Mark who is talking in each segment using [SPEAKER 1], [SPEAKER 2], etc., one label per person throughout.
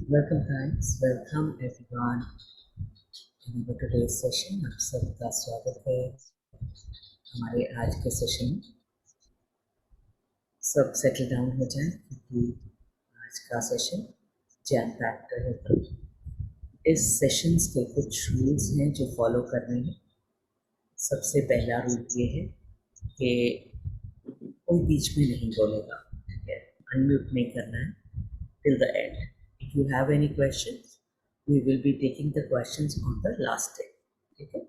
[SPEAKER 1] Welcome guys, welcome everyone in our today's session। आप सबका स्वागत है हमारे आज के सेशन में। सब सेटल डाउन हो जाए क्योंकि आज का सेशन जैम पैक्ड रहेगा। इस सेशंस के कुछ रूल्स हैं जो फॉलो करने हैं। सबसे पहला रूल ये है कि कोई बीच में नहीं बोलेगा, ठीक है? अनम्यूट नहीं करना है till the end. If you have any questions, we will be taking the questions on the last day. Okay?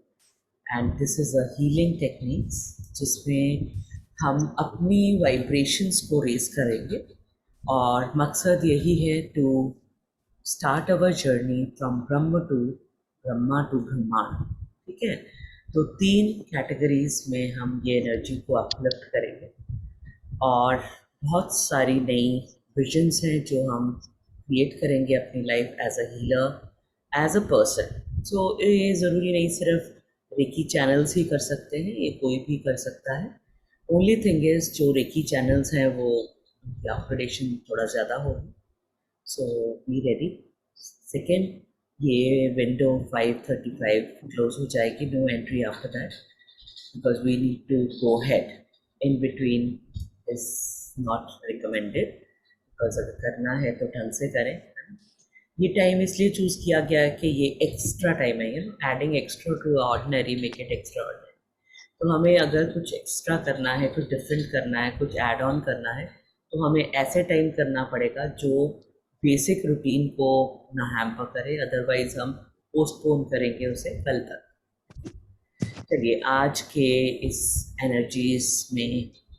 [SPEAKER 1] And this is a healing techniques जिसमें हम अपनी vibrations को raise करेंगे और मकसद यही है to start our journey from Brahma to ब्रह्मांड। ठीक है, तो 3 कैटेगरीज में हम ये एनर्जी को अपलिफ्ट करेंगे और बहुत सारी नई विजन्स हैं जो हम क्रिएट करेंगे अपनी life as a healer, as a person. So ये ज़रूरी नहीं सिर्फ रेकी चैनल्स ही कर सकते हैं, ये कोई भी कर सकता है। ओनली थिंग इज़ जो रेकी चैनल्स हैं वो उनकी अपग्रेडेशन थोड़ा ज़्यादा होगी। So be ready. सेकेंड, ये विंडो 5:35 क्लोज हो जाएगी, no entry after that because we need to go head. In between is not recommended because अगर करना है तो ढंग से करें। ये टाइम इसलिए चूज़ किया गया है कि ये एक्स्ट्रा टाइम है, adding extra to ordinary make it extra ordinary. तो हमें अगर कुछ एक्स्ट्रा करना है, कुछ डिफरेंट करना है, कुछ ऐड ऑन करना है, तो हमें ऐसे टाइम करना पड़ेगा जो बेसिक रूटीन को ना हैम्पर करे, अदरवाइज हम पोस्टपोन करेंगे उसे कल तक। चलिए आज के इस एनर्जीज में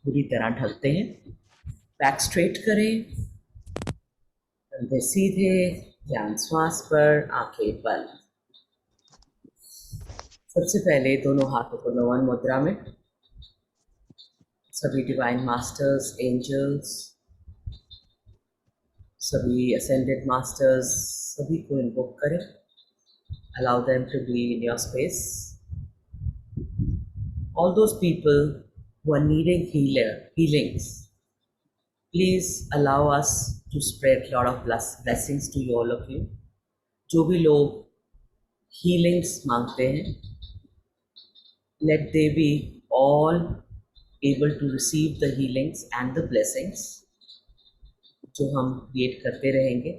[SPEAKER 1] पूरी तरह ढलते हैं। बैक स्ट्रेट करें, कंधे सीधे, ध्यान श्वास पर, आंखें बंद। सबसे पहले दोनों हाथों को नवन मुद्रा में सभी डिवाइन मास्टर्स, एंजल्स, सभी असेंडेड मास्टर्स, सभी को इन्वोक करें। Allow them to be in your space. All those people who are needing healings, please allow us to spread lot of blessings to you, all of you. जो भी लोग healings मांगते हैं, let they be all able to receive the healings and the blessings जो हम create करते रहेंगे।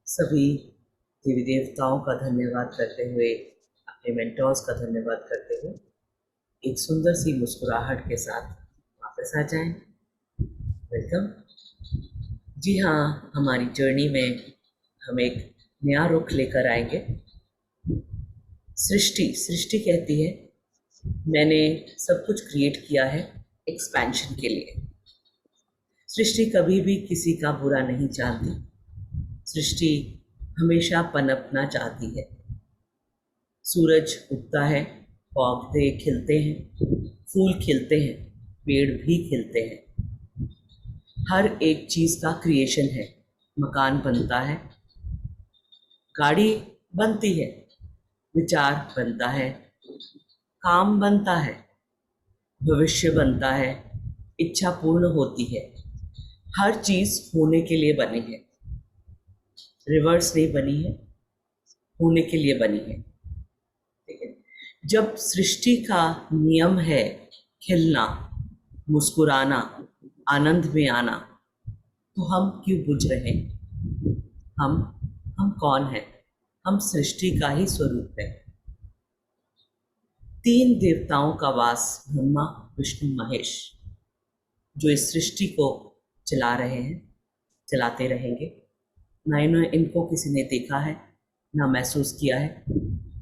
[SPEAKER 1] सभी देवी देवताओं का धन्यवाद करते हुए, अपने मेंटर्स का धन्यवाद करते हुए एक सुंदर सी मुस्कुराहट के साथ वापस आ जाएं। वेलकम। जी हाँ, हमारी जर्नी में हम एक नया रुख लेकर आएंगे। सृष्टि कहती है मैंने सब कुछ क्रिएट किया है एक्सपेंशन के लिए। सृष्टि कभी भी किसी का बुरा नहीं चाहती, सृष्टि हमेशा पनपना चाहती है। सूरज उगता है, पौधे खिलते हैं, फूल खिलते हैं, पेड़ भी खिलते हैं। हर एक चीज़ का क्रिएशन है। मकान बनता है, गाड़ी बनती है, विचार बनता है, काम बनता है, भविष्य बनता है, इच्छा पूर्ण होती है। हर चीज़ होने के लिए बनी है, रिवर्स नहीं बनी है, होने के लिए बनी है। ठीक है, जब सृष्टि का नियम है खिलना, मुस्कुराना, आनंद में आना, तो हम क्यों बुझ रहे हैं? हम कौन हैं? हम सृष्टि का ही स्वरूप है। 3 देवताओं का वास ब्रह्मा, विष्णु, महेश, जो इस सृष्टि को चला रहे हैं, चलाते रहेंगे। ना इनको किसी ने देखा है, ना महसूस किया है,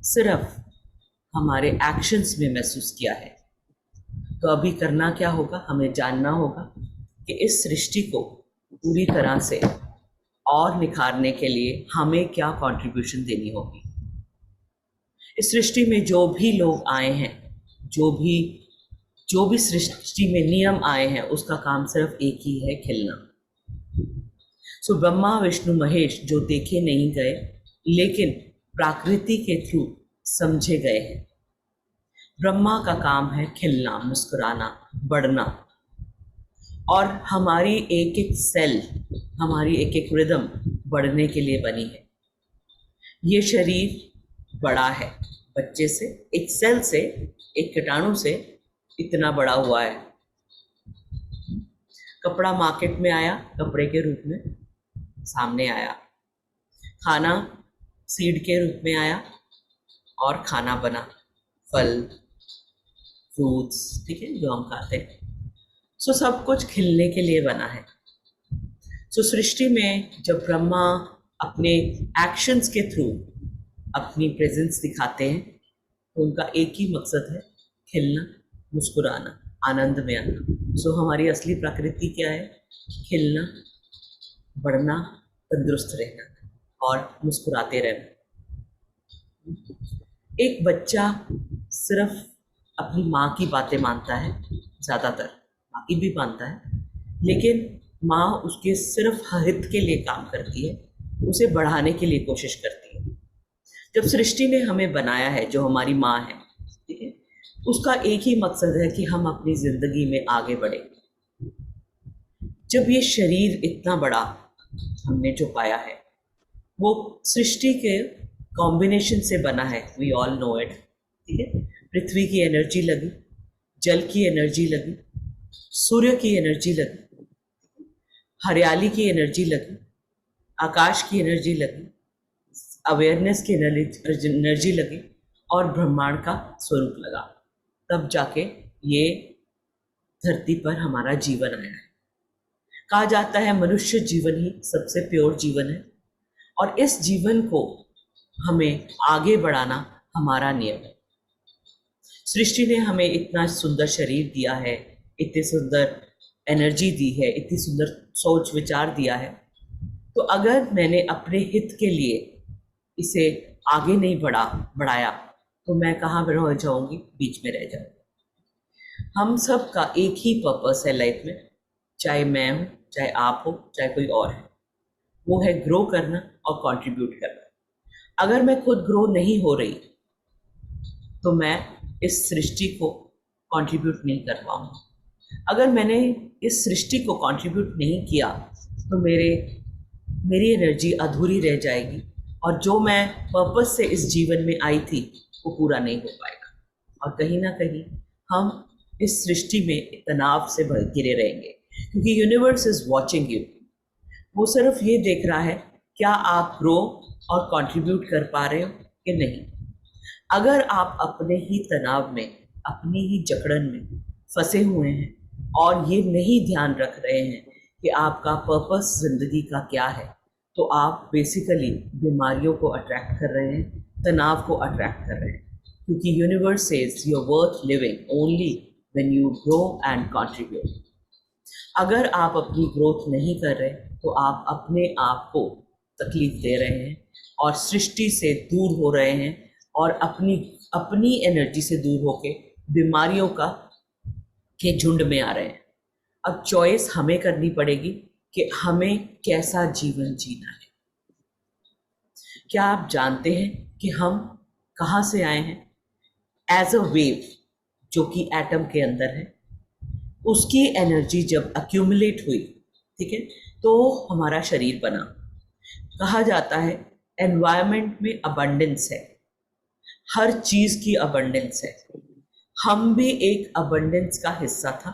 [SPEAKER 1] सिर्फ हमारे एक्शंस में महसूस किया है। तो अभी करना क्या होगा? हमें जानना होगा कि इस सृष्टि को पूरी तरह से और निखारने के लिए हमें क्या कंट्रीब्यूशन देनी होगी। इस सृष्टि में जो भी लोग आए हैं, जो भी सृष्टि में नियम आए हैं, उसका काम सिर्फ एक ही है, खिलना। सो ब्रह्मा, विष्णु, महेश जो देखे नहीं गए लेकिन प्रकृति के थ्रू समझे गए हैं। ब्रह्मा का काम है खिलना, मुस्कुराना, बढ़ना, और हमारी एक एक सेल, हमारी एक एक रिदम बढ़ने के लिए बनी है। ये शरीर बड़ा है, बच्चे से, एक सेल से, एक कीटाणु से इतना बड़ा हुआ है। कपड़ा मार्केट में आया, कपड़े के रूप में सामने आया। खाना सीड के रूप में आया और खाना बना, फल, फ्रूट्स, ठीक है, जो हम खाते हैं। सो सब कुछ खिलने के लिए बना है। सो सृष्टि में जब ब्रह्मा अपने एक्शंस के थ्रू अपनी प्रेजेंस दिखाते हैं तो उनका एक ही मकसद है, खिलना, मुस्कुराना, आनंद में आना। सो हमारी असली प्रकृति क्या है? खिलना, बढ़ना, तंदुरुस्त रहना और मुस्कुराते रहना। एक बच्चा सिर्फ अपनी माँ की बातें मानता है, ज़्यादातर बाकी भी मानता है, लेकिन माँ उसके सिर्फ हित के लिए काम करती है, उसे बढ़ाने के लिए कोशिश करती है। जब सृष्टि ने हमें बनाया है, जो हमारी माँ है, ठीक है, उसका एक ही मकसद है कि हम अपनी ज़िंदगी में आगे बढ़े। जब ये शरीर इतना बड़ा हमने जो पाया है वो सृष्टि के कॉम्बिनेशन से बना है, वी ऑल नो इट, ठीक है। पृथ्वी की एनर्जी लगी, जल की एनर्जी लगी, सूर्य की एनर्जी लगी, हरियाली की एनर्जी लगी, आकाश की एनर्जी लगी, अवेयरनेस की एनर्जी लगी और ब्रह्मांड का स्वरूप लगा। तब जाके ये धरती पर हमारा जीवन आया है। कहा जाता है मनुष्य जीवन ही सबसे प्योर जीवन है और इस जीवन को हमें आगे बढ़ाना हमारा नियम है। सृष्टि ने हमें इतना सुंदर शरीर दिया है, इतनी सुंदर एनर्जी दी है, इतनी सुंदर सोच विचार दिया है, तो अगर मैंने अपने हित के लिए इसे आगे नहीं बढ़ाया तो मैं कहाँ रह जाऊंगी? बीच में रह जाऊंगी। हम सब का एक ही पर्पस है लाइफ में, चाहे मैं हूँ, चाहे आप हो, चाहे कोई और है, वो है ग्रो करना और कंट्रीब्यूट करना। अगर मैं खुद ग्रो नहीं हो रही तो मैं इस सृष्टि को कंट्रीब्यूट नहीं कर पाऊंगी। अगर मैंने इस सृष्टि को कंट्रीब्यूट नहीं किया तो मेरी एनर्जी अधूरी रह जाएगी और जो मैं पर्पस से इस जीवन में आई थी वो पूरा नहीं हो पाएगा और कहीं ना कहीं हम इस सृष्टि में तनाव से घिरे रहेंगे, क्योंकि यूनिवर्स इज वॉचिंग यू। वो सिर्फ ये देख रहा है क्या आप ग्रो और कंट्रीब्यूट कर पा रहे हो कि नहीं। अगर आप अपने ही तनाव में, अपनी ही जकड़न में फंसे हुए हैं और ये नहीं ध्यान रख रहे हैं कि आपका पर्पस जिंदगी का क्या है, तो आप बेसिकली बीमारियों को अट्रैक्ट कर रहे हैं, तनाव को अट्रैक्ट कर रहे हैं, क्योंकि universe says you are worth living only when you grow and contribute. अगर आप अपनी ग्रोथ नहीं कर रहे तो आप अपने आप को तकलीफ दे रहे हैं और सृष्टि से दूर हो रहे हैं और अपनी एनर्जी से दूर होके बीमारियों के झुंड में आ रहे हैं। अब चॉइस हमें करनी पड़ेगी कि हमें कैसा जीवन जीना है। क्या आप जानते हैं कि हम कहाँ से आए हैं? एज अ वेव जो कि एटम के अंदर है, उसकी एनर्जी जब अक्यूमुलेट हुई, ठीक है, तो हमारा शरीर बना। कहा जाता है एनवायरनमेंट में अबंडेंस है, हर चीज की अबंडेंस है। हम भी एक अबंडेंस का हिस्सा था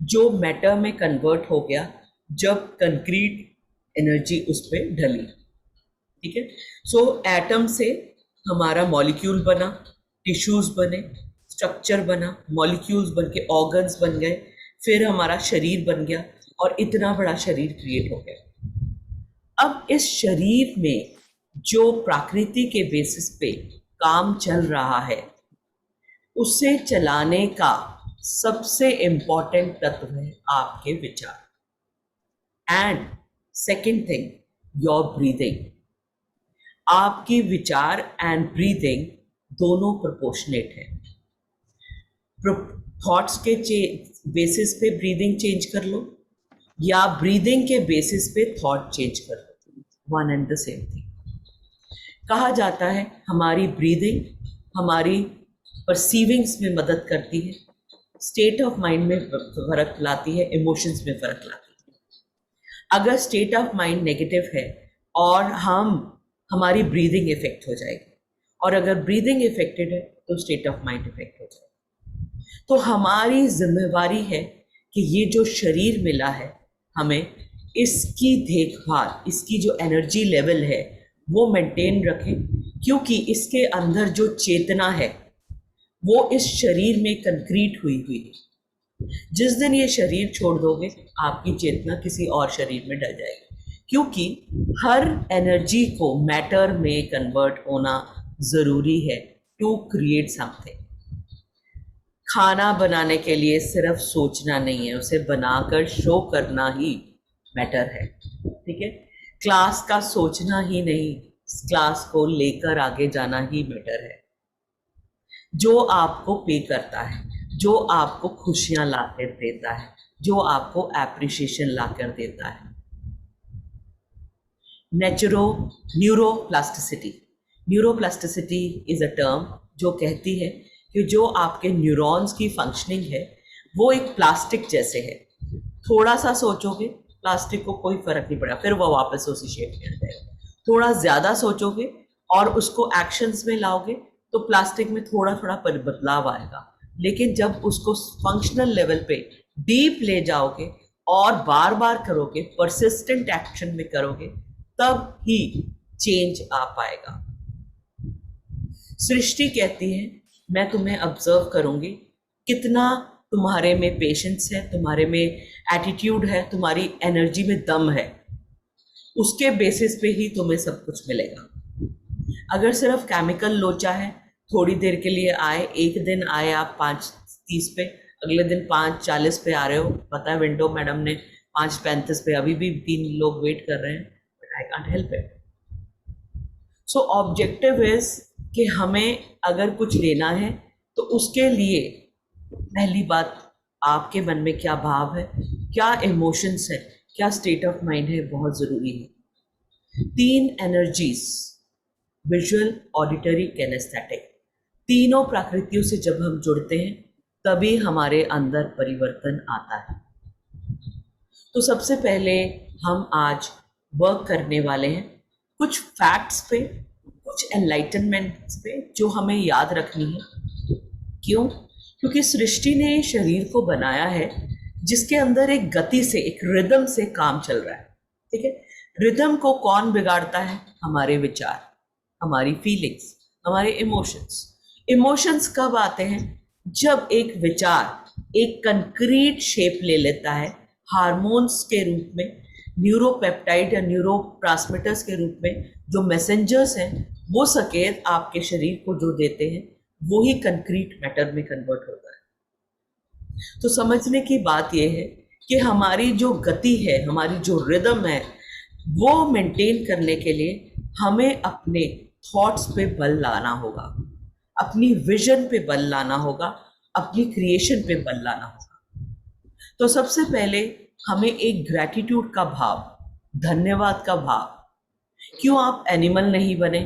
[SPEAKER 1] जो मैटर में कन्वर्ट हो गया जब कंक्रीट एनर्जी उस पर ढली, ठीक है। सो एटम से हमारा मॉलिक्यूल बना, टिश्यूज बने, स्ट्रक्चर बना, मॉलिक्यूल्स बन के ऑर्गन्स बन गए, फिर हमारा शरीर बन गया और इतना बड़ा शरीर क्रिएट हो गया। अब इस शरीर में जो प्रकृति के बेसिस पे काम चल रहा है, उसे चलाने का सबसे इम्पॉर्टेंट तत्व है आपके विचार। And second thing, your breathing. आपकी विचार एंड ब्रीदिंग दोनों प्रोपोर्शनेट है। थॉट्स के बेसिस पे ब्रीदिंग चेंज कर लो या ब्रीदिंग के बेसिस पे थॉट चेंज कर लो, one and the same thing. कहा जाता है हमारी ब्रीदिंग हमारी परसीविंग्स में मदद करती है, स्टेट ऑफ माइंड में फर्क लाती है, इमोशंस में फर्क लाती है। अगर स्टेट ऑफ माइंड नेगेटिव है और हमारी ब्रीदिंग इफेक्ट हो जाएगी, और अगर ब्रीदिंग इफेक्टेड है तो स्टेट ऑफ माइंड इफेक्ट हो जाएगा। तो हमारी जिम्मेवारी है कि ये जो शरीर मिला है हमें, इसकी देखभाल, इसकी जो एनर्जी लेवल है वो मेंटेन रखें, क्योंकि इसके अंदर जो चेतना है वो इस शरीर में कंक्रीट हुई हुई है। जिस दिन ये शरीर छोड़ दोगे आपकी चेतना किसी और शरीर में डल जाएगी, क्योंकि हर एनर्जी को मैटर में कन्वर्ट होना ज़रूरी है टू क्रिएट समथिंग। खाना बनाने के लिए सिर्फ सोचना नहीं है, उसे बनाकर शो करना ही मैटर है, ठीक है। क्लास का सोचना ही नहीं, क्लास को लेकर आगे जाना ही मैटर है। जो आपको पे करता है, जो आपको खुशियां लाकर देता है, जो आपको एप्रिसिएशन लाकर देता है। Neuroplasticity, neuroplasticity is a term जो कहती है कि जो आपके न्यूरॉन्स की फंक्शनिंग है वो एक प्लास्टिक जैसे है। थोड़ा सा सोचोगे प्लास्टिक को कोई फर्क नहीं पड़ा, फिर वो वापस उसी शेप में आ जाएगा। थोड़ा ज्यादा सोचोगे और उसको एक्शंस में लाओगे तो प्लास्टिक में थोड़ा थोड़ा बदलाव आएगा, लेकिन जब उसको फंक्शनल लेवल पे डीप ले जाओगे और बार बार करोगे, परसिस्टेंट एक्शन में करोगे, तब ही चेंज आ पाएगा। सृष्टि कहती है मैं तुम्हें ऑब्जर्व करूंगी, कितना तुम्हारे में पेशेंस है, तुम्हारे में एटीट्यूड है, तुम्हारी एनर्जी में दम है, उसके बेसिस पे ही तुम्हें सब कुछ मिलेगा। अगर सिर्फ केमिकल लोचा है, थोड़ी देर के लिए आए, एक दिन आए आप 5:30 पे, अगले दिन 5:40 पे आ रहे हो, पता है विंडो मैडम ने 5:35 पे, अभी भी 3 लोग वेट कर रहे हैं, but I can't help it. So objective is कि हमें अगर कुछ लेना है तो उसके लिए पहली बात आपके मन में क्या भाव है, क्या इमोशंस है, क्या स्टेट ऑफ माइंड है, बहुत ज़रूरी है। 3 एनर्जीज, विजुअल, ऑडिटरी, किनेस्थेटिक, तीनों प्रकृतियों से जब हम जुड़ते हैं तभी हमारे अंदर परिवर्तन आता है। तो सबसे पहले हम आज वर्क करने वाले हैं कुछ फैक्ट्स पे, कुछ एनलाइटनमेंट्स पे जो हमें याद रखनी है। क्यों? क्योंकि सृष्टि ने शरीर को बनाया है जिसके अंदर एक गति से, एक रिदम से काम चल रहा है, ठीक है। रिदम को कौन बिगाड़ता है? हमारे विचार, हमारी फीलिंग्स, हमारे इमोशंस। इमोशंस कब आते हैं? जब एक विचार एक कंक्रीट शेप ले लेता है, हार्मोन्स के रूप में, न्यूरोपेप्टाइड या न्यूरोट्रांसमीटर्स के रूप में जो मैसेंजर्स हैं, वो संकेत आपके शरीर को जो देते हैं वो ही कंक्रीट मैटर में कन्वर्ट होता है। तो समझने की बात यह है कि हमारी जो गति है, हमारी जो रिदम है, वो मेंटेन करने के लिए हमें अपने थॉट्स पे बल लाना होगा, अपनी विजन पे बल लाना होगा, अपनी क्रिएशन पे बल लाना होगा। तो सबसे पहले हमें एक ग्रैटिट्यूड का भाव, धन्यवाद का भाव। क्यों आप एनिमल नहीं बने?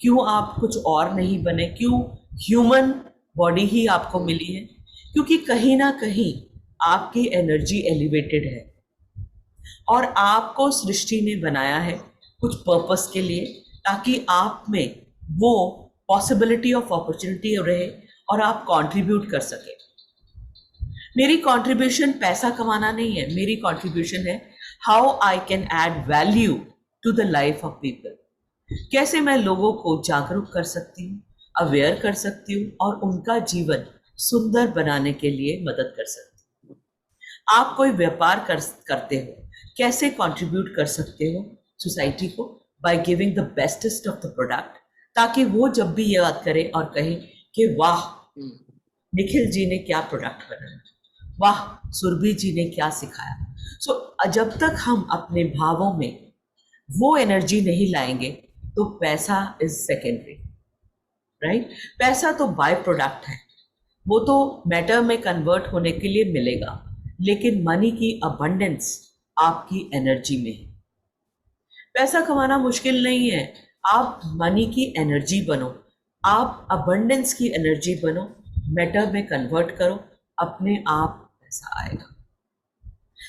[SPEAKER 1] क्यों आप कुछ और नहीं बने? क्यों ह्यूमन बॉडी ही आपको मिली है? क्योंकि कहीं ना कहीं आपकी एनर्जी एलिवेटेड है और आपको सृष्टि ने बनाया है कुछ पर्पस के लिए, ताकि आप में वो पॉसिबिलिटी ऑफ अपॉर्चुनिटी रहे और आप कंट्रीब्यूट कर सके। मेरी कंट्रीब्यूशन पैसा कमाना नहीं है, मेरी कंट्रीब्यूशन है how I can add value to the life of people. कैसे मैं लोगों को जागरूक कर सकती हूँ, अवेयर कर सकती हूँ और उनका जीवन सुंदर बनाने के लिए मदद कर सकती हूँ। आप कोई व्यापार करते हो, कैसे कंट्रीब्यूट कर सकते हो सोसाइटी को? By giving the bestest of the product, ताकि वो जब भी याद करे और कहे कि वाह निखिल जी ने क्या प्रोडक्ट बनाया, वाह सुरभि जी ने क्या सिखाया। सो जब तक हम अपने भावों में वो एनर्जी नहीं लाएंगे तो पैसा इज सेकेंडरी, राइट। पैसा तो बाय प्रोडक्ट है, वो तो मैटर में कन्वर्ट होने के लिए मिलेगा, लेकिन मनी की अबंडेंस आपकी एनर्जी में है। पैसा कमाना मुश्किल नहीं है, आप मनी की एनर्जी बनो, आप अबंडेंस की एनर्जी बनो, मैटर में कन्वर्ट करो, अपने आप पैसा आएगा।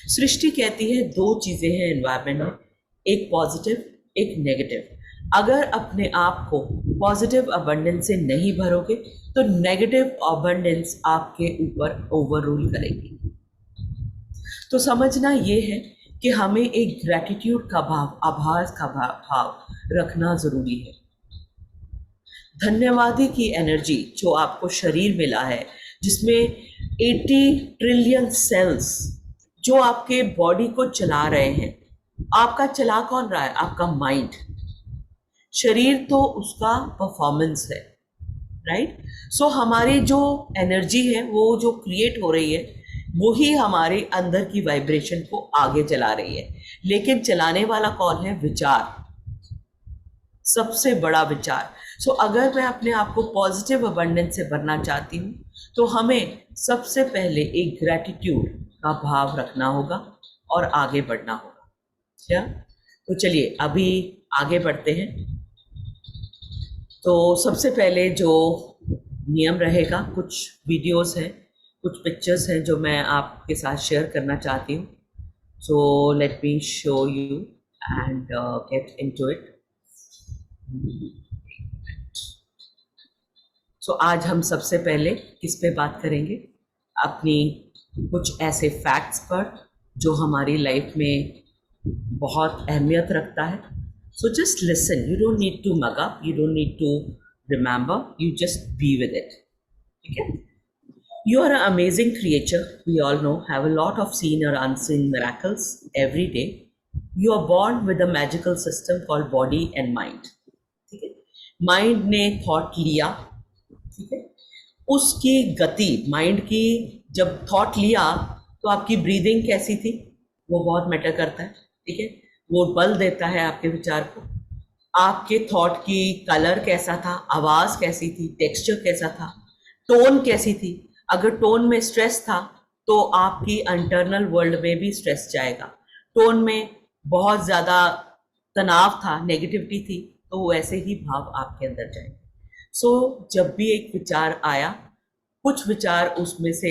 [SPEAKER 1] सृष्टि कहती है 2 चीजें हैं एनवायरनमेंट में, एक पॉजिटिव एक नेगेटिव। अगर अपने आप को पॉजिटिव अबंडेंस से नहीं भरोगे तो नेगेटिव अबंडेंस आपके ऊपर ओवर रूल करेगी। तो समझना ये है कि हमें एक ग्रैटिट्यूड का भाव, आभार का भाव रखना ज़रूरी है। धन्यवादी की एनर्जी जो आपको शरीर मिला है, जिसमें 80 ट्रिलियन सेल्स जो आपके बॉडी को चला रहे हैं, आपका चला कौन रहा है? आपका माइंड। शरीर तो उसका परफॉर्मेंस है, राइट? सो हमारी जो एनर्जी है वो जो क्रिएट हो रही है वही हमारे अंदर की वाइब्रेशन को आगे चला रही है। लेकिन चलाने वाला कौन है? विचार, सबसे बड़ा विचार। सो अगर मैं अपने आप को पॉजिटिव अबंडेंस से भरना चाहती हूँ तो हमें सबसे पहले एक ग्रैटिट्यूड का भाव रखना होगा और आगे बढ़ना होगा। क्या? तो चलिए अभी आगे बढ़ते हैं। तो सबसे पहले जो नियम रहेगा, कुछ वीडियोस हैं, कुछ पिक्चर्स हैं जो मैं आपके साथ शेयर करना चाहती हूँ। So let me show you and get into it. So आज हम सबसे पहले किस पे बात करेंगे? अपनी कुछ ऐसे फैक्ट्स पर जो हमारी लाइफ में बहुत अहमियत रखता है। So just listen, you don't need to mug up, you don't need to remember, you just be with it. ठीक है? You are an amazing creature, we all know, have a lot of seen or unseen miracles every day. You are born with a magical system called body and mind. ठीक है? Mind ने thought लिया, ठीक है, उसकी गति, mind की जब थॉट लिया तो आपकी ब्रीदिंग कैसी थी वो बहुत मैटर करता है। ठीक है? वो बल देता है आपके विचार को। आपके थॉट की कलर कैसा था, आवाज़ कैसी थी, टेक्सचर कैसा था, टोन कैसी थी। अगर टोन में स्ट्रेस था तो आपकी इंटरनल वर्ल्ड में भी स्ट्रेस जाएगा। टोन में बहुत ज़्यादा तनाव था, नेगेटिविटी थी, तो वैसे ही भाव आपके अंदर जाएंगे। सो जब भी एक विचार आया, कुछ विचार उसमें से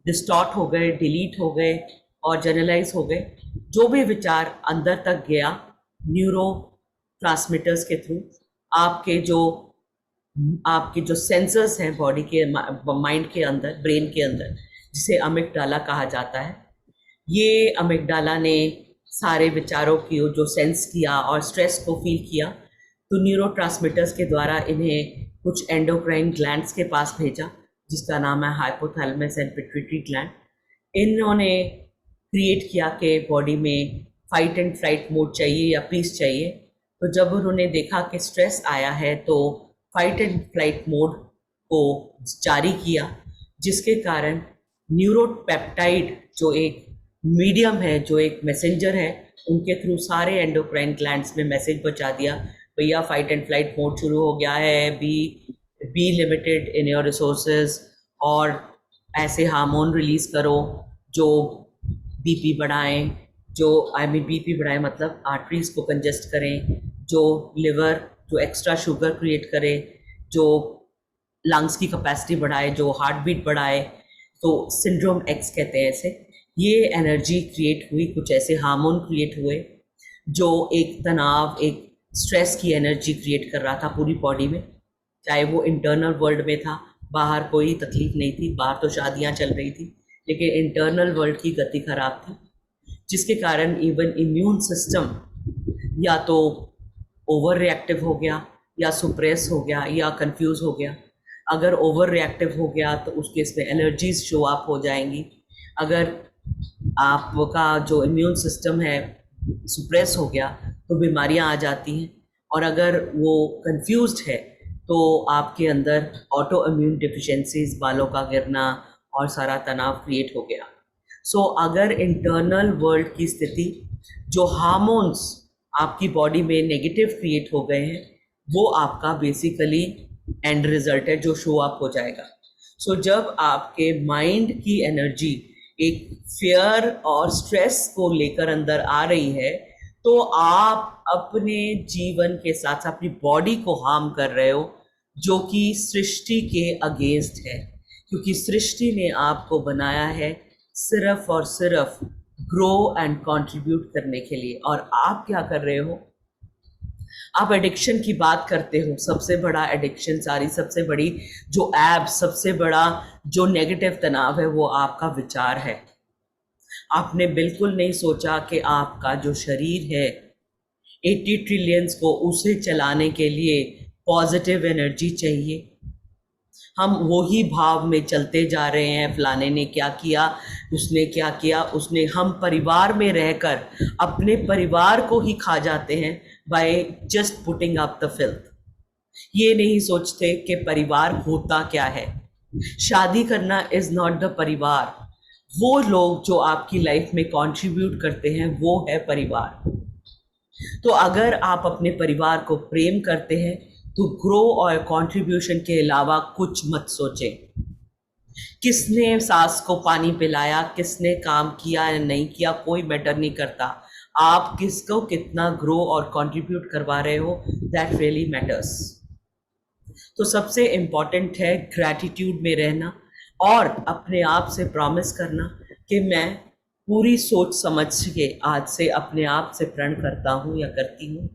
[SPEAKER 1] डिस्टॉर्ट हो गए, डिलीट हो गए और जनरलाइज हो गए। जो भी विचार अंदर तक गया न्यूरो ट्रांसमीटर्स के थ्रू, आपके जो सेंसर्स हैं बॉडी के, माइंड के अंदर, ब्रेन के अंदर, जिसे अमिगडाला कहा जाता है, ये अमिगडाला ने सारे विचारों की जो सेंस किया और स्ट्रेस को फील किया, तो न्यूरोट्रांसमीटर्स के द्वारा इन्हें कुछ एंडोक्राइन ग्लैंड्स के पास भेजा, जिसका नाम है हाइपोथैलेमस एंड पिट्यूटरी ग्लैंड। इन्होंने क्रिएट किया कि बॉडी में फाइट एंड फ्लाइट मोड चाहिए या पीस चाहिए। तो जब उन्होंने देखा कि स्ट्रेस आया है तो फाइट एंड फ्लाइट मोड को जारी किया, जिसके कारण न्यूरोपेप्टाइड जो एक मीडियम है, जो एक मैसेंजर है, उनके थ्रू सारे एंडोक्राइन ग्लैंड्स में मैसेज पहुंचा दिया, भैया फाइट एंड फ्लाइट मोड शुरू हो गया है, be limited in your resources, और ऐसे हार्मोन रिलीज करो जो बीपी बढ़ाएं, जो बीपी बढ़ाएं मतलब आर्टरीज को कंजेस्ट करें, जो लिवर जो एक्स्ट्रा शुगर क्रिएट करे, जो लंग्स की कैपेसिटी बढ़ाए, जो हार्ट बीट बढ़ाए। तो सिंड्रोम एक्स कहते हैं ऐसे। ये एनर्जी क्रिएट हुई, कुछ ऐसे हार्मोन क्रिएट हुए जो एक तनाव, एक स्ट्रेस की एनर्जी क्रिएट कर रहा था पूरी बॉडी में। चाहे वो इंटरनल वर्ल्ड में था, बाहर कोई तकलीफ नहीं थी, बाहर तो शादियां चल रही थी, लेकिन इंटरनल वर्ल्ड की गति खराब थी, जिसके कारण इवन इम्यून सिस्टम या तो ओवर रिएक्टिव हो गया, या सुप्रेस हो गया, या कंफ्यूज हो गया। अगर ओवर रिएक्टिव हो गया तो उस केस में एलर्जीज शो अप हो जाएंगी। अगर आपका जो इम्यून सिस्टम है सुप्रेस हो गया तो बीमारियां आ जाती हैं। और अगर वो कंफ्यूज्ड है तो आपके अंदर ऑटो इम्यून डिफिशिएंसीज, बालों का गिरना और सारा तनाव क्रिएट हो गया। सो अगर इंटरनल वर्ल्ड की स्थिति, जो हार्मोन्स आपकी बॉडी में नेगेटिव क्रिएट हो गए हैं, वो आपका बेसिकली एंड रिजल्ट है जो शो अप हो जाएगा। सो जब आपके माइंड की एनर्जी एक फियर और स्ट्रेस को लेकर अंदर आ रही है, तो आप अपने जीवन के साथ साथ अपनी बॉडी को हार्म कर रहे हो, जो कि सृष्टि के अगेंस्ट है। क्योंकि सृष्टि ने आपको बनाया है सिर्फ और सिर्फ ग्रो एंड कंट्रीब्यूट करने के लिए, और आप क्या कर रहे हो? आप एडिक्शन की बात करते हो, सबसे बड़ा एडिक्शन सारी, सबसे बड़ी जो ऐप, सबसे बड़ा जो नेगेटिव तनाव है वो आपका विचार है। आपने बिल्कुल नहीं सोचा कि आपका जो शरीर है 80 ट्रिलियंस को, उसे चलाने के लिए पॉजिटिव एनर्जी चाहिए। हम वही भाव में चलते जा रहे हैं, फलाने ने क्या किया, उसने क्या किया, उसने, हम परिवार में रहकर अपने परिवार को ही खा जाते हैं by just putting up the filth. ये नहीं सोचते कि परिवार होता क्या है। शादी करना इज नॉट द परिवार। वो लोग जो आपकी लाइफ में कंट्रीब्यूट करते हैं वो है परिवार। तो अगर आप अपने परिवार को प्रेम करते हैं तो ग्रो और कंट्रीब्यूशन के अलावा कुछ मत सोचें। किसने सास को पानी पिलाया, किसने काम किया या नहीं किया, कोई मैटर नहीं करता। आप किसको कितना ग्रो और कंट्रीब्यूट करवा रहे हो, दैट रियली मैटर्स। तो सबसे इम्पॉर्टेंट है ग्रैटिट्यूड में रहना और अपने आप से प्रॉमिस करना कि मैं पूरी सोच समझ के आज से अपने आप से प्रण करता हूँ या करती हूँ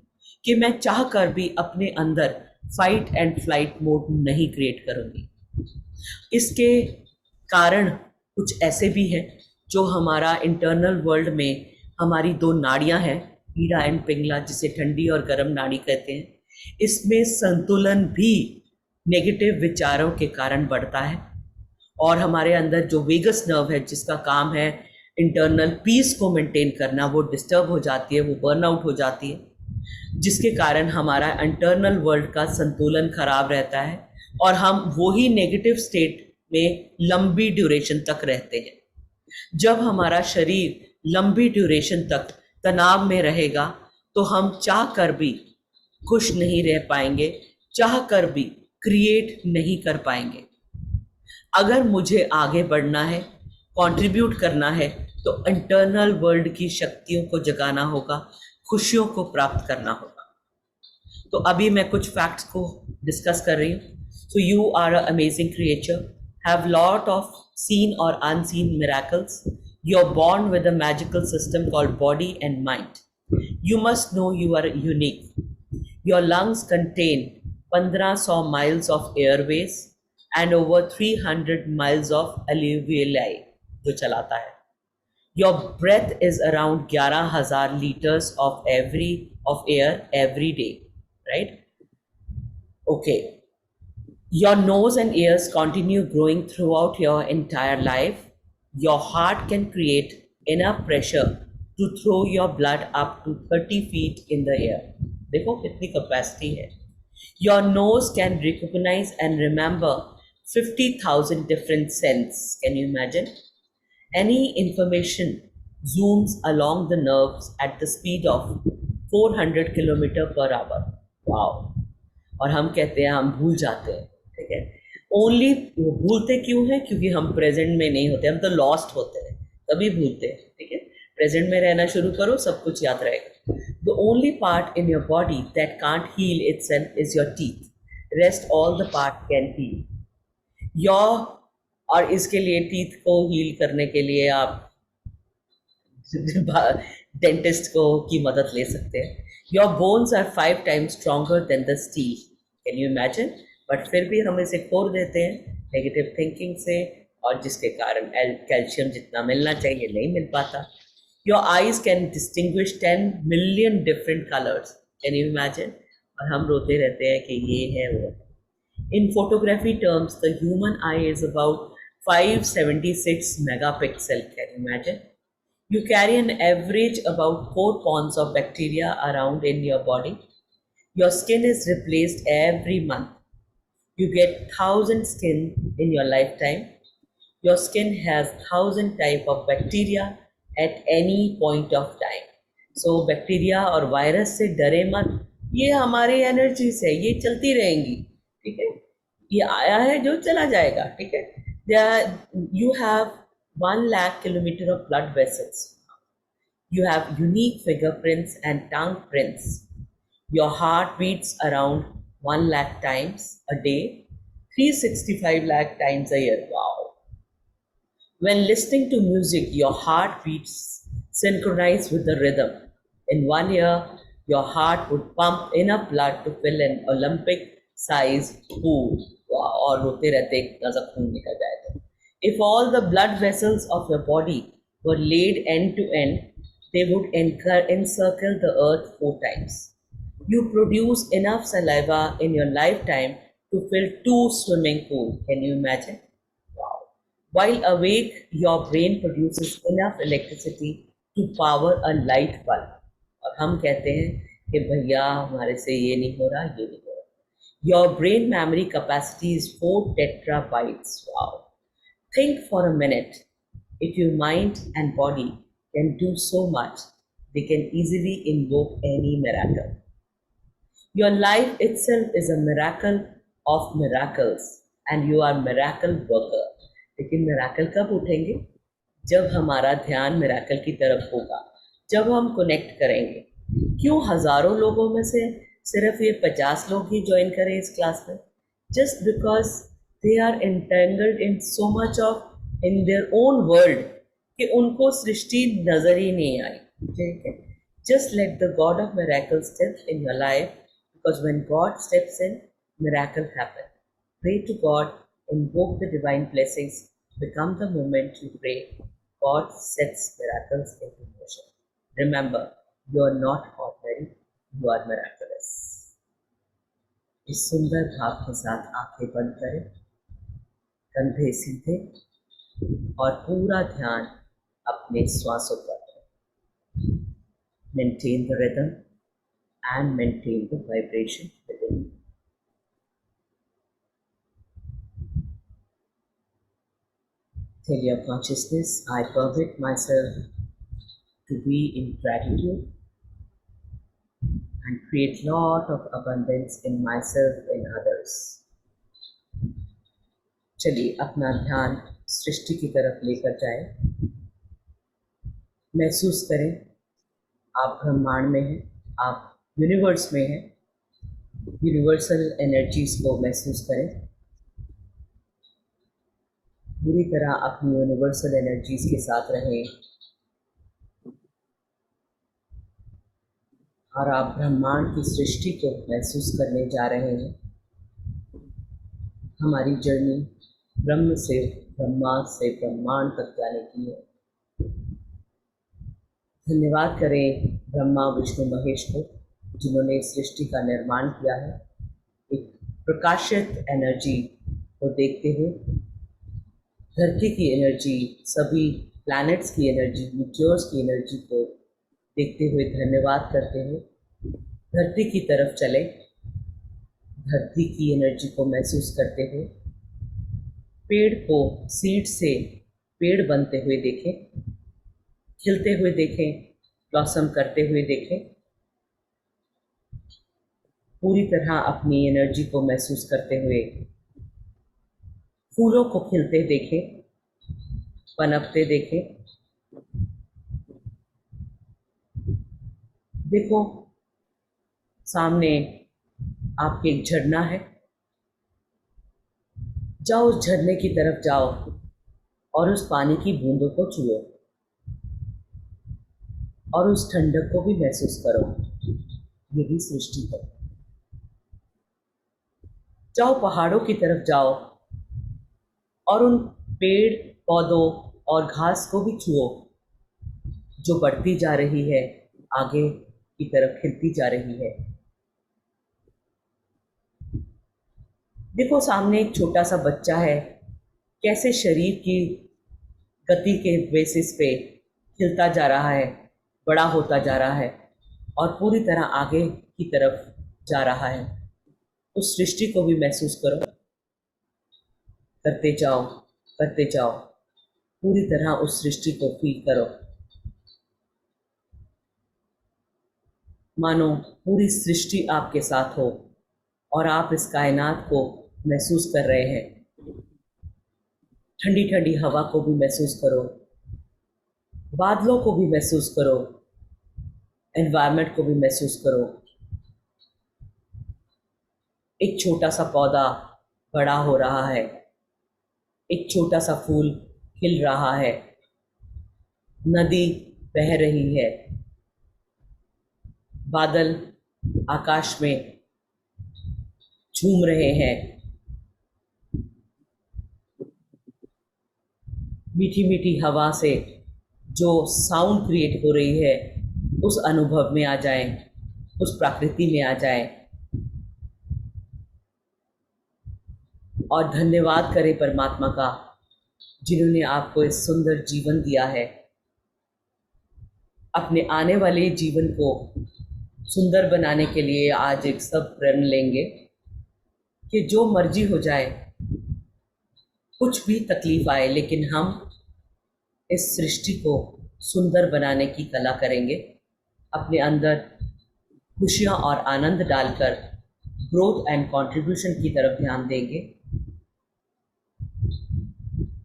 [SPEAKER 1] कि मैं चाह कर भी अपने अंदर फाइट एंड फ्लाइट मोड नहीं क्रिएट करूँगी। इसके कारण कुछ ऐसे भी हैं जो हमारा इंटरनल वर्ल्ड में, हमारी दो नाड़ियाँ हैं, ईड़ा एंड पिंगला, जिसे ठंडी और गर्म नाड़ी कहते हैं, इसमें संतुलन भी नेगेटिव विचारों के कारण बढ़ता है। और हमारे अंदर जो वेगस नर्व है, जिसका काम है इंटरनल पीस को मेंटेन करना, वो डिस्टर्ब हो जाती है, वो बर्नआउट हो जाती है, जिसके कारण हमारा इंटरनल वर्ल्ड का संतुलन खराब रहता है और हम वही नेगेटिव स्टेट में लंबी ड्यूरेशन तक रहते हैं। जब हमारा शरीर लंबी ड्यूरेशन तक तनाव में रहेगा तो हम चाह कर भी खुश नहीं रह पाएंगे, चाह कर भी क्रिएट नहीं कर पाएंगे। अगर मुझे आगे बढ़ना है, कंट्रीब्यूट करना है, तो इंटरनल वर्ल्ड की शक्तियों को जगाना होगा, खुशियों को प्राप्त करना होगा। तो अभी मैं कुछ फैक्ट्स को डिस्कस कर रही हूँ। So you are a amazing creature, have lot of seen or unseen miracles. You're born with a magical system called body and mind. You must know you are unique. Your lungs contain 1500 miles of airways and over 300 miles of alveoli जो चलाता है। Your breath is around 11,000 liters of air every day, right? Okay. Your nose and ears continue growing throughout your entire life. Your heart can create enough pressure to throw your blood up to 30 feet in the air. देखो कितनी capacity है। Your nose can recognize and remember 50,000 different scents. Can you imagine? Any information zooms along the nerves at the speed of 400 kilometre per hour. Wow. और हम कहते हैं हम भूल जाते हैं, ठीक है। ओनली भूलते क्यों हैं? क्योंकि हम प्रेजेंट में नहीं होते, हम तो लॉस्ट होते हैं, तभी भूलते हैं, ठीक है। प्रेजेंट में रहना शुरू करो, सब कुछ याद रहेगा। The only part in your body that can't heal itself is your teeth, rest all the part can heal your. और इसके लिए टीथ को हील करने के लिए आप डेंटिस्ट को की मदद ले सकते हैं। Your bones are 5 times stronger than the steel. Can you imagine? But फिर भी हम इसे खोर देते हैं नेगेटिव थिंकिंग से, और जिसके कारण कैल्शियम जितना मिलना चाहिए नहीं मिल पाता। Your eyes can distinguish 10 million different colors. Can you imagine? और हम रोते रहते हैं कि ये है वो है। In photography terms, the human eye is about 576 megapixel. Can you imagine? You carry an average about 4 pounds of bacteria around in your body. Your skin is replaced every month. You get 1,000 skin in your lifetime. Your skin has 1,000 type of bacteria at any point of time. So bacteria और virus से डरे मत, ये हमारी energy से ये चलती रहेंगी, ठीक है। ये आया है जो चला जाएगा, ठीक है। You have 1 lakh kilometer of blood vessels. You have unique fingerprints and tongue prints. Your heart beats around 1 lakh times a day, 365 lakh times a year. Wow. When listening to music, your heart beats synchronize with the rhythm. In 1 year, Your heart would pump enough blood to fill an Olympic-sized pool. और रोते रहते एक ताज़ा खून निकल जाए तो. If all the blood vessels of your body were laid end to end, they would encircle the earth 4 times. You produce enough saliva in your lifetime to fill 2 swimming pools. Can you imagine? Wow. While awake, your brain produces enough electricity to power a light bulb. और हम कहते हैं कि भैया हमारे से ये नहीं हो रहा, ये नहीं हो रहा. Your brain memory capacity is 4 terabytes. Wow. Think for a minute. If your mind and body can do so much, they can easily invoke any miracle. Your life itself is a miracle of miracles and you are miracle worker. लेकिन miracle कब उठेंगे? जब हमारा ध्यान miracle की तरफ होगा, जब हम connect करेंगे. क्यों हजारों लोगों में से सिर्फ ये 50 लोग ही ज्वाइन करें इस क्लास में? Just because they are entangled in so much of in their own world कि उनको सृष्टि नजर ही नहीं आई. ठीक है? Just let the God of miracles step in your life, because when God steps in, miracle happen. Pray to God, invoke the divine blessings, become the moment you pray. God sets miracles into motion. Remember, you are not ordinary, you are miraculous. इस सुंदर भाव के साथ आंखें बंद करें, कंधे सीधे और पूरा ध्यान अपने श्वासों पर. Maintain the rhythm and maintain the vibration within you. Tell your consciousness, I permit myself to be in gratitude and create lot of abundance in myself and others. चलिए अपना ध्यान सृष्टि की तरफ लेकर जाएं. महसूस करें आप ब्रह्मांड में हैं, आप यूनिवर्स में हैं. यूनिवर्सल एनर्जीज को महसूस करें. पूरी तरह अपनी यूनिवर्सल एनर्जीज के साथ रहें और आप ब्रह्मांड की सृष्टि को महसूस करने जा रहे हैं. हमारी जर्नी ब्रह्म से ब्रह्मा से ब्रह्मांड तक जाने की है. धन्यवाद करें ब्रह्मा विष्णु महेश को जिन्होंने सृष्टि का निर्माण किया है. एक प्रकाशित एनर्जी को देखते हुए, धरती की एनर्जी, सभी प्लैनेट्स की एनर्जी, मीटियोर्स की एनर्जी को देखते हुए धन्यवाद करते हुए धरती की तरफ चले. धरती की एनर्जी को महसूस करते हुए पेड़ को सीड से पेड़ बनते हुए देखें, खिलते हुए देखें, ब्लॉसम करते हुए देखें. पूरी तरह अपनी एनर्जी को महसूस करते हुए फूलों को खिलते देखें, पनपते देखें. देखो सामने आपके एक झरना है. जाओ उस झरने की तरफ जाओ और उस पानी की बूंदों को छुओ और उस ठंडक को भी महसूस करो. ये भी सृष्टि है. जाओ पहाड़ों की तरफ जाओ और उन पेड़ पौधों और घास को भी छुओ जो बढ़ती जा रही है, आगे की तरफ खिलती जा रही है. देखो सामने एक छोटा सा बच्चा है, कैसे शरीर की गति के बेसिस पे खिलता जा रहा है, बड़ा होता जा रहा है और पूरी तरह आगे की तरफ जा रहा है. उस सृष्टि को भी महसूस करो. करते जाओ, करते जाओ. पूरी तरह उस सृष्टि को फील करो. मानो पूरी सृष्टि आपके साथ हो और आप इस कायनात को महसूस कर रहे हैं. ठंडी ठंडी हवा को भी महसूस करो, बादलों को भी महसूस करो, एनवायरनमेंट को भी महसूस करो. एक छोटा सा पौधा बड़ा हो रहा है, एक छोटा सा फूल खिल रहा है, नदी बह रही है, बादल आकाश में झूम रहे हैं, मीठी मीठी हवा से जो साउंड क्रिएट हो रही है, उस अनुभव में आ जाएं, उस प्रकृति में आ जाएं और धन्यवाद करें परमात्मा का, जिन्होंने आपको इस सुंदर जीवन दिया है। अपने आने वाले जीवन को सुंदर बनाने के लिए आज एक सब प्रण लेंगे कि जो मर्जी हो जाए, कुछ भी तकलीफ आए, लेकिन हम इस सृष्टि को सुंदर बनाने की कला करेंगे। अपने अंदर खुशियाँ और आनंद डालकर ग्रोथ एंड कंट्रीब्यूशन की तरफ ध्यान देंगे।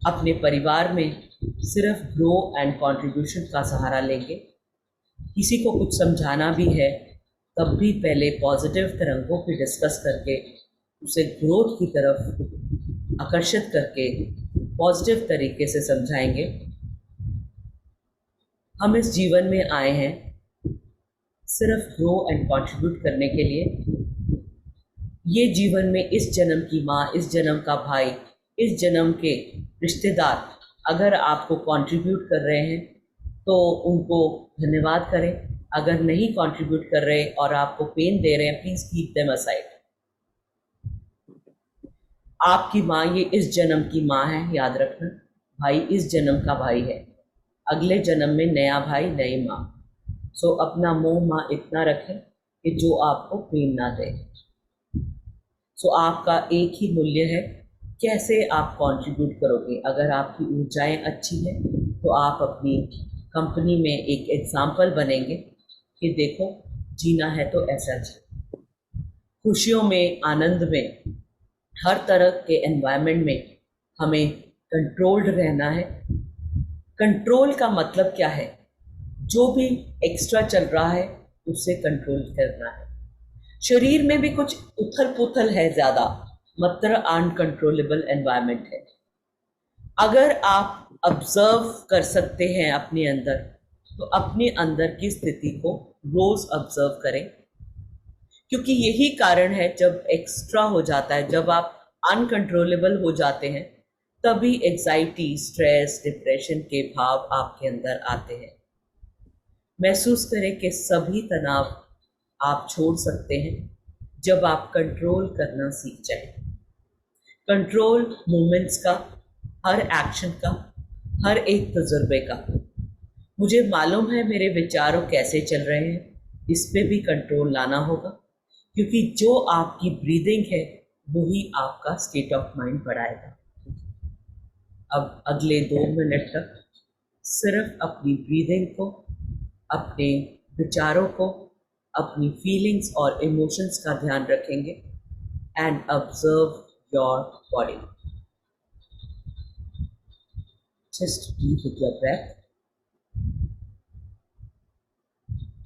[SPEAKER 1] अपने परिवार में सिर्फ ग्रो एंड कंट्रीब्यूशन का सहारा लेंगे। किसी को कुछ समझाना भी है तब भी पहले पॉजिटिव तरंगों पे डिस्कस करके उसे ग्रोथ की तरफ आकर्षित करके पॉजिटिव तरीके से समझाएंगे। हम इस जीवन में आए हैं सिर्फ ग्रो एंड कंट्रीब्यूट करने के लिए। ये जीवन में इस जन्म की माँ, इस जन्म का भाई, इस जन्म के रिश्तेदार अगर आपको कंट्रीब्यूट कर रहे हैं तो उनको धन्यवाद करें। अगर नहीं कंट्रीब्यूट कर रहे और आपको पेन दे रहे हैं, प्लीज़ कीप देम असाइड। आपकी माँ ये इस जन्म की माँ है, याद रखना। भाई इस जन्म का भाई है, अगले जन्म में नया भाई, नई माँ। सो अपना मोह माँ इतना रखें कि जो आपको पेन ना दे। सो आपका एक ही मूल्य है, कैसे आप कंट्रीब्यूट करोगे। अगर आपकी ऊर्जाएं अच्छी हैं तो आप अपनी कंपनी में एक एग्जाम्पल बनेंगे कि देखो जीना है तो ऐसा जी। खुशियों में, आनंद में, हर तरह के एनवायरनमेंट में हमें कंट्रोल्ड रहना है। कंट्रोल का मतलब क्या है? जो भी एक्स्ट्रा चल रहा है उससे कंट्रोल करना है। शरीर में भी कुछ उथल पुथल है ज़्यादा, मतलब अनकंट्रोलेबल एनवायरनमेंट है। अगर आप ऑब्जर्व कर सकते हैं अपने अंदर, तो अपने अंदर की स्थिति को रोज ऑब्जर्व करें, क्योंकि यही कारण है जब एक्स्ट्रा हो जाता है, जब आप अनकंट्रोलेबल हो जाते हैं, तभी एग्जाइटी, स्ट्रेस, डिप्रेशन के भाव आपके अंदर आते हैं। महसूस करें कि सभी तनाव आप छोड़ सकते हैं जब आप कंट्रोल करना सीख जाएं। कंट्रोल मोमेंट्स का, हर एक्शन का, हर एक तजुर्बे का। मुझे मालूम है मेरे विचारों कैसे चल रहे हैं, इस पे भी कंट्रोल लाना होगा, क्योंकि जो आपकी ब्रीदिंग है वही आपका स्टेट ऑफ माइंड बढ़ाएगा। अब अगले 2 मिनट तक सिर्फ अपनी ब्रीदिंग को, अपने विचारों को, अपनी फीलिंग्स और इमोशंस का ध्यान रखेंगे and observe your body. Just breathe with your breath.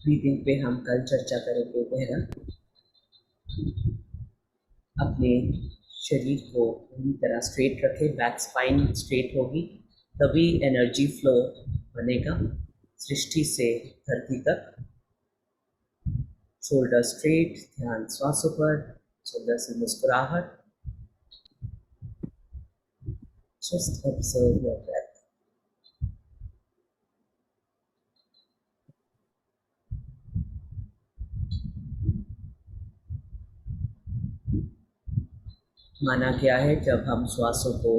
[SPEAKER 1] Breathing पे हम कल चर्चा करेंगे गहरा। अपने शरीर को पूरी तरह स्ट्रेट रखें, बैक स्पाइन स्ट्रेट होगी तभी एनर्जी फ्लो बनेगा सृष्टि से धरती तक। शोल्डर स्ट्रेट, ध्यान श्वासों पर, शोल्डर से मुस्कुराहट। Just observe your breath. माना गया है जब हम श्वासों को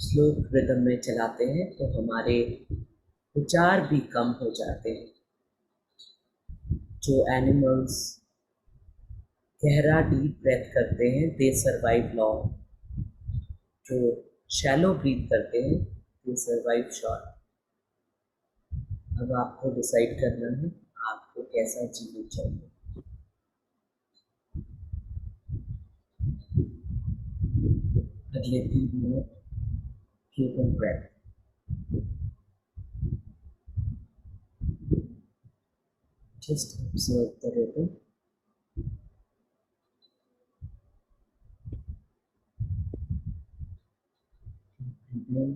[SPEAKER 1] स्लो रिदम में चलाते हैं तो हमारे विचार भी कम हो जाते हैं। जो एनिमल्स गहरा डीप ब्रेथ करते हैं दे सर्वाइव लॉन्ग, जो शैलो ब्रीथ करते हैं दे सर्वाइव शॉर्ट। अब आपको डिसाइड करना है आपको कैसा जीवन चाहिए। अगले 3 minute keep breath. Just observe the rhythm. Breathe in.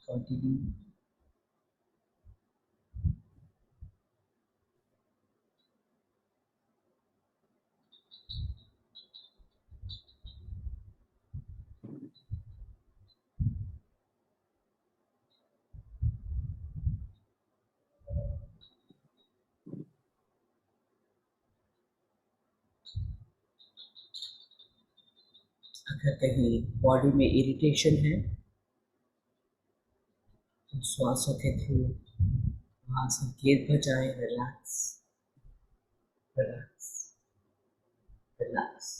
[SPEAKER 1] Continue. अगर कहीं बॉडी में इरिटेशन है तो श्वासों के थ्रू वहां से गेंद बजाए। Relax, relax, relax.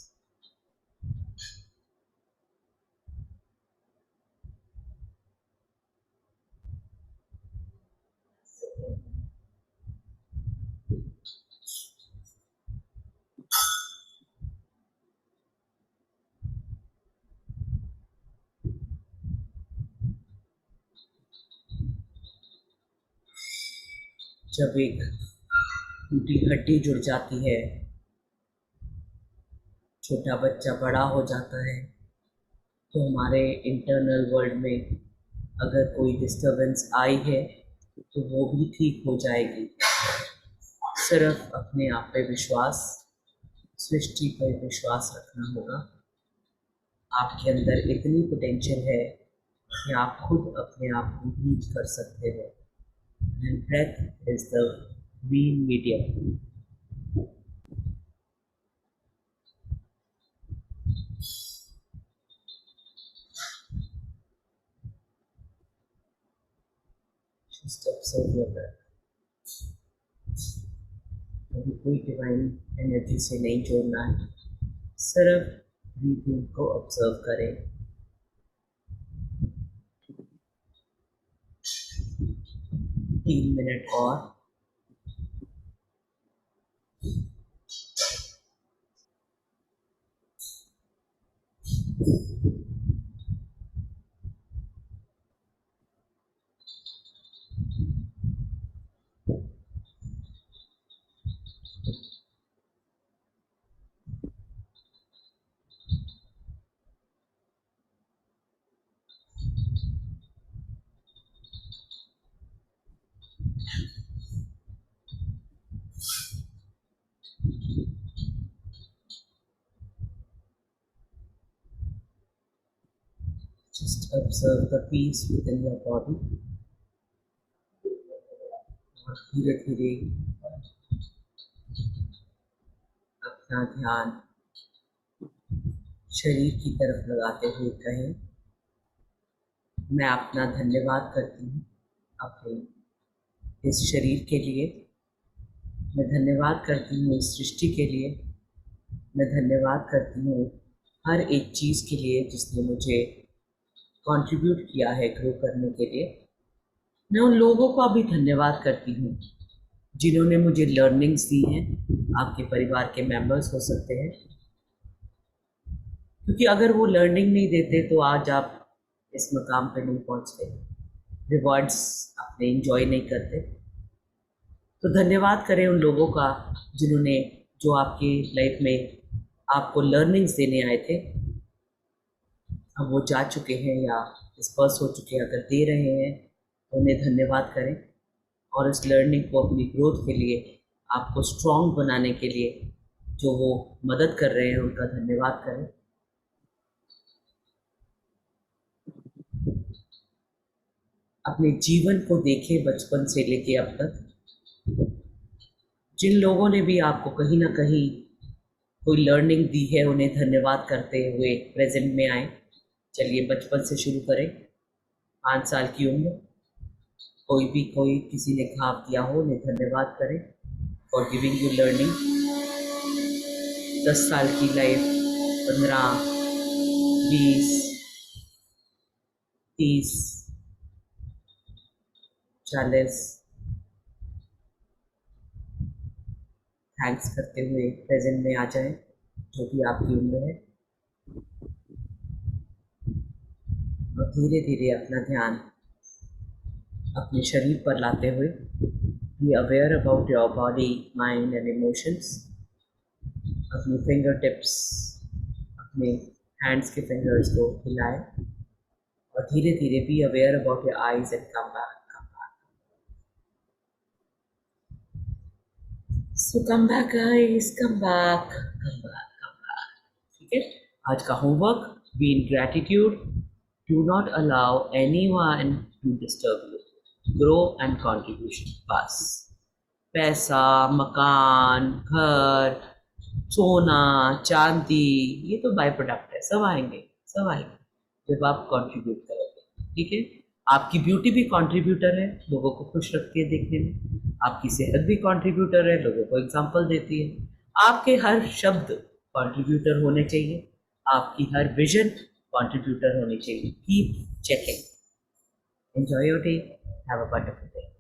[SPEAKER 1] जब एक टूटी हड्डी जुड़ जाती है, छोटा बच्चा बड़ा हो जाता है, तो हमारे इंटरनल वर्ल्ड में अगर कोई डिस्टरबेंस आई है तो वो भी ठीक हो जाएगी। सिर्फ अपने आप पे विश्वास, सृष्टि पर विश्वास रखना होगा। आपके अंदर इतनी पोटेंशियल है कि आप खुद अपने आप को हील कर सकते हो। And breath is the main medium. Just observe your breath. कभी कोई डिवाइन एनर्जी से नहीं जोड़ना है, सिर्फ ब्रीथिंग को ऑब्जर्व करें। 3 मिनट और। Just observe the peace within your body और धीरे धीरे अपना ध्यान शरीर की तरफ लगाते हुए कहें, मैं अपना धन्यवाद करती हूँ अपने इस शरीर के लिए। मैं धन्यवाद करती हूँ इस सृष्टि के लिए। मैं धन्यवाद करती हूँ हर एक चीज़ के लिए जिसने मुझे कंट्रीब्यूट किया है ग्रो करने के लिए। मैं उन लोगों का भी धन्यवाद करती हूँ जिन्होंने मुझे लर्निंग्स दी हैं। आपके परिवार के मेंबर्स हो सकते हैं, क्योंकि अगर वो लर्निंग नहीं देते तो आज आप इस मकाम पे नहीं पहुँचते, रिवॉर्ड्स अपने इंजॉय नहीं करते। तो धन्यवाद करें उन लोगों का जिन्होंने, जो आपकी लाइफ में आपको लर्निंग्स देने आए थे। अब वो जा चुके हैं या डिस्पर्स हो चुके हैं, अगर दे रहे हैं तो उन्हें धन्यवाद करें। और इस लर्निंग को अपनी ग्रोथ के लिए, आपको स्ट्रॉन्ग बनाने के लिए जो वो मदद कर रहे हैं उनका धन्यवाद करें। अपने जीवन को देखें बचपन से लेके अब तक, जिन लोगों ने भी आपको कहीं ना कहीं कोई लर्निंग दी है उन्हें धन्यवाद करते हुए प्रेजेंट में आए। चलिए बचपन से शुरू करें। 5 साल की उम्र, कोई किसी ने घाव दिया हो उन्हें धन्यवाद करें फॉर गिविंग यू लर्निंग। 10 साल की लाइफ, 15, 20, 30, 40, थैंक्स करते हुए प्रेजेंट में आ जाए जो भी आपकी उम्र है। और धीरे धीरे अपना ध्यान अपने शरीर पर लाते हुए be aware about your body, mind and emotions. अपनी फिंगर टिप्स, अपने हैंड्स के फिंगर्स को हिलाएं और धीरे धीरे be aware about your eyes and come back, come back. So come back guys, come back, come back, come back. ठीक है, आज का homework, be in gratitude, do not allow anyone to disturb you, grow and contribution. बस पैसा, मकान, घर, सोना, चांदी, ये तो बाय प्रोडक्ट है, सब आएंगे, सब आएंगे जब आप कंट्रीब्यूट करोगे। ठीक है, आपकी ब्यूटी भी कंट्रीब्यूटर है, लोगों को खुश रखती है देखने में। आपकी सेहत भी कंट्रीब्यूटर है, लोगों को एग्जांपल देती है। आपके हर शब्द कंट्रीब्यूटर होने चाहिए, आपकी हर विजन कंट्रीब्यूटर होनी चाहिए। Keep checking. Enjoy your day, have a wonderful day.